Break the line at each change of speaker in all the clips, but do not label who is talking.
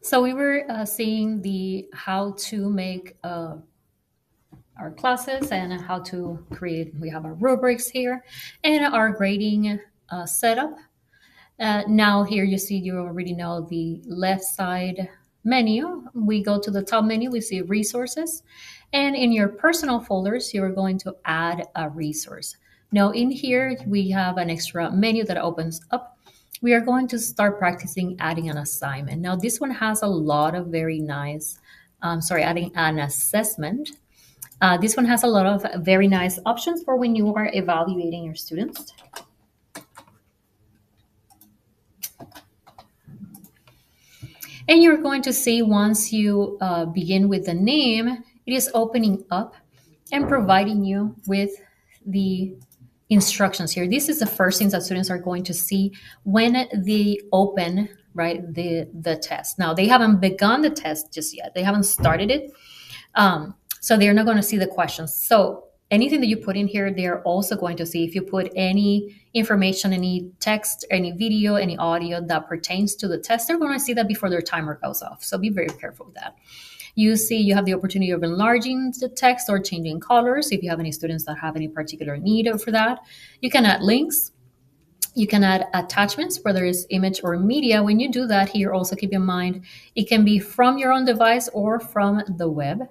So we were seeing the how to make our classes and how to create. We have our rubrics here and our grading setup. Now here you see you already know the left side menu. We go to the top menu. We see resources, and in your personal folders, you're going to add a resource. Now in here we have an extra menu that opens up. We are going to start practicing adding an assignment. Now this one has a lot of very nice, adding an assessment. This one has a lot of very nice options for when you are evaluating your students. And you're going to see once you begin with the name, it is opening up and providing you with the instructions here. This is the first things that students are going to see when they open, right, the test. Now, they haven't begun the test just yet. They haven't started it. So they're not going to see the questions. So anything that you put in here, they're also going to see. If you put any information, any text, any video, any audio that pertains to the test, they're going to see that before their timer goes off. So be very careful with that. You see, you have the opportunity of enlarging the text or changing colors. If you have any students that have any particular need for that, you can add links. You can add attachments, whether it's image or media. When you do that here, also keep in mind, it can be from your own device or from the web.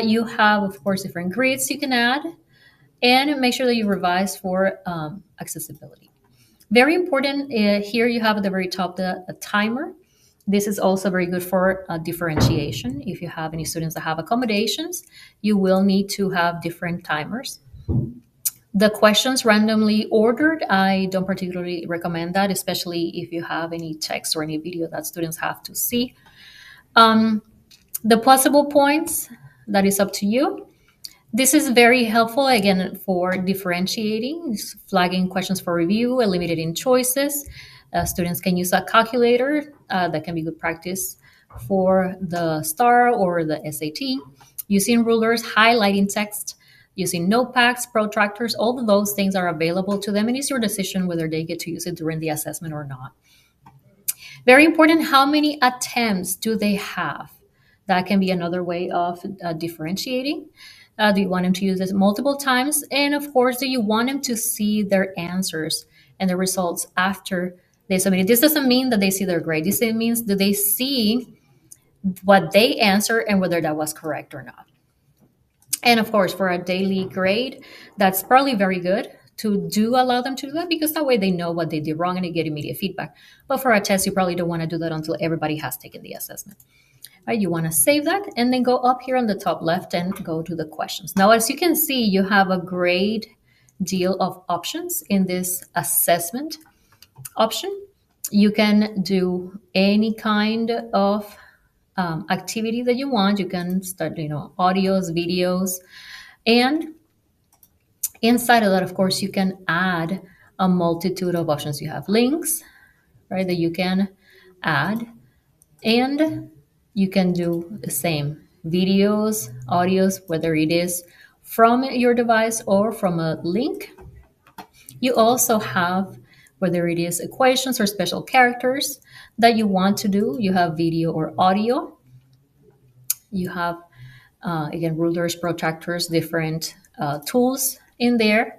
You have, of course, different grids you can add, and make sure that you revise for accessibility. Very important, here you have at the very top the timer. This is also very good for differentiation. If you have any students that have accommodations, you will need to have different timers. The questions randomly ordered, I don't particularly recommend that, especially if you have any text or any video that students have to see. The possible points, that is up to you. This is very helpful, again, for differentiating, flagging questions for review, eliminating choices. Students can use a calculator. That can be good practice for the STAR or the SAT. Using rulers, highlighting text, using notepads, protractors, all of those things are available to them, and it's your decision whether they get to use it during the assessment or not. Very important, how many attempts do they have? That can be another way of differentiating. Do you want them to use this multiple times? And of course, do you want them to see their answers and the results after they submit it? This doesn't mean that they see their grade. This means that they see what they answer and whether that was correct or not. And of course, for a daily grade, that's probably very good to do allow them to do that, because that way they know what they did wrong and they get immediate feedback. But for a test, you probably don't want to do that until everybody has taken the assessment. Right, you want to save that and then go up here on the top left and go to the questions. Now, as you can see, you have a great deal of options in this assessment option. You can do any kind of activity that you want. You can start, audios, videos, and inside of that, of course, you can add a multitude of options. You have links, right, that you can add, and you can do the same videos, audios, whether it is from your device or from a link. You also have, whether it is equations or special characters that you want to do, you have video or audio. You have, again, rulers, protractors, different tools in there.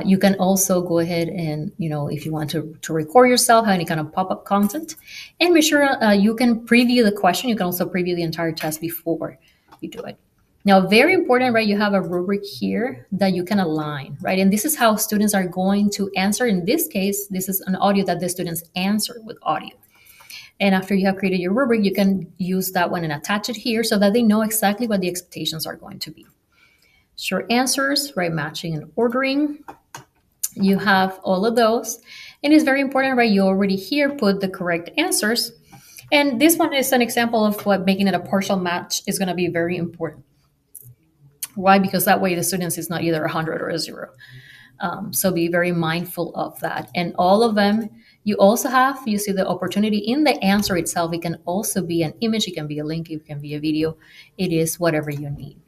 You can also go ahead and, if you want to record yourself, have any kind of pop-up content, and make sure you can preview the question. You can also preview the entire test before you do it. Now, very important, right? You have a rubric here that you can align, right? And this is how students are going to answer. In this case, this is an audio that the students answer with audio. And after you have created your rubric, you can use that one and attach it here so that they know exactly what the expectations are going to be. Short answers, right? Matching and ordering. You have all of those. And it's very important, right? You already here put the correct answers. And this one is an example of what making it a partial match is going to be very important. Why? Because that way the students is not either 100 or a 0. So be very mindful of that. And all of them, you also have, you see the opportunity in the answer itself. It can also be an image. It can be a link. It can be a video. It is whatever you need.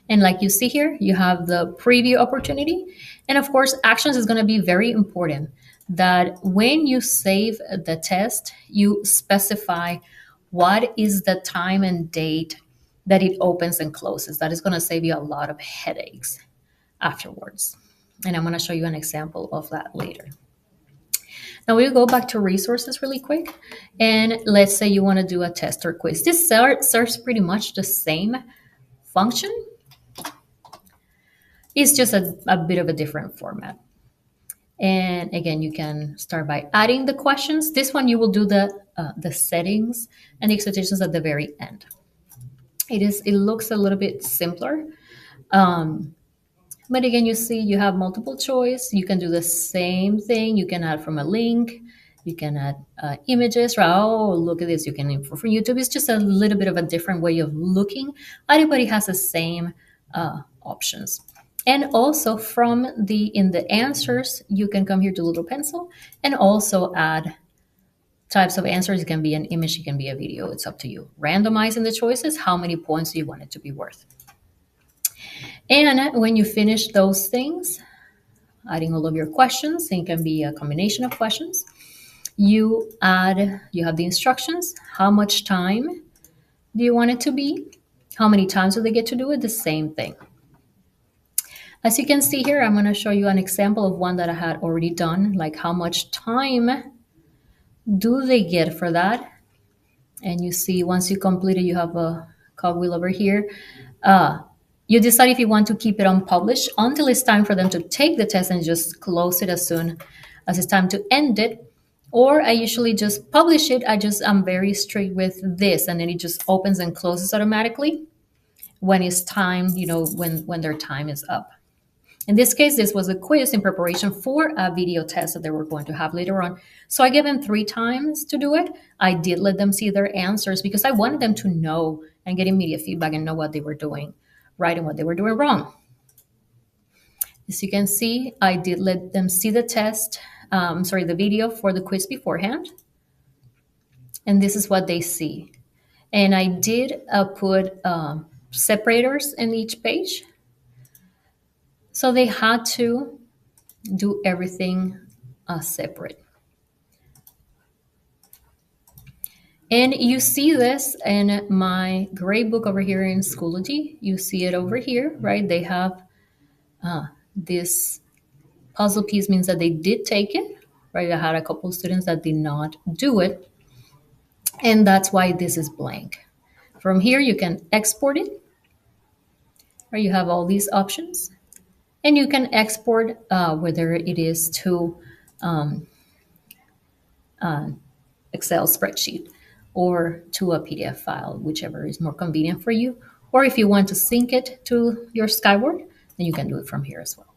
And like you see here, you have the preview opportunity. And of course, actions is going to be very important. that when you save the test, you specify what is the time and date that it opens and closes. That is going to save you a lot of headaches afterwards. And I'm going to show you an example of that later. Now we'll go back to resources really quick. And let's say you want to do a test or quiz. This serves pretty much the same function. It's just a bit of a different format. And again, you can start by adding the questions. This one you will do the settings and the expectations at the very end. It looks a little bit simpler. But again, you see you have multiple choice. You can do the same thing. You can add from a link. You can add images. Right? Oh, look at this. You can import from YouTube. It's just a little bit of a different way of looking. Everybody has the same options. And also in the answers, you can come here to little pencil and also add types of answers. It can be an image, it can be a video. It's up to you. Randomizing the choices, how many points do you want it to be worth? And when you finish those things, adding all of your questions, it can be a combination of questions. You have the instructions. How much time do you want it to be? How many times do they get to do it? The same thing. As you can see here, I'm going to show you an example of one that I had already done, like how much time do they get for that? And you see, once you complete it, you have a cogwheel over here. You decide if you want to keep it unpublished until it's time for them to take the test and just close it as soon as it's time to end it. Or I usually just publish it. I'm very strict with this, and then it just opens and closes automatically when it's time, when their time is up. In this case, this was a quiz in preparation for a video test that they were going to have later on. So I gave them 3 times to do it. I did let them see their answers because I wanted them to know and get immediate feedback and know what they were doing right and what they were doing wrong. As you can see, I did let them see the the video for the quiz beforehand. And this is what they see. And I did put separators in each page. So they had to do everything separate. And you see this in my gray book over here in Schoology. You see it over here, right? They have this puzzle piece means that they did take it, right? I had a couple of students that did not do it. And that's why this is blank. From here, you can export it, right? You have all these options. And you can export whether it is to Excel spreadsheet or to a PDF file, whichever is more convenient for you. Or if you want to sync it to your Skyward, then you can do it from here as well.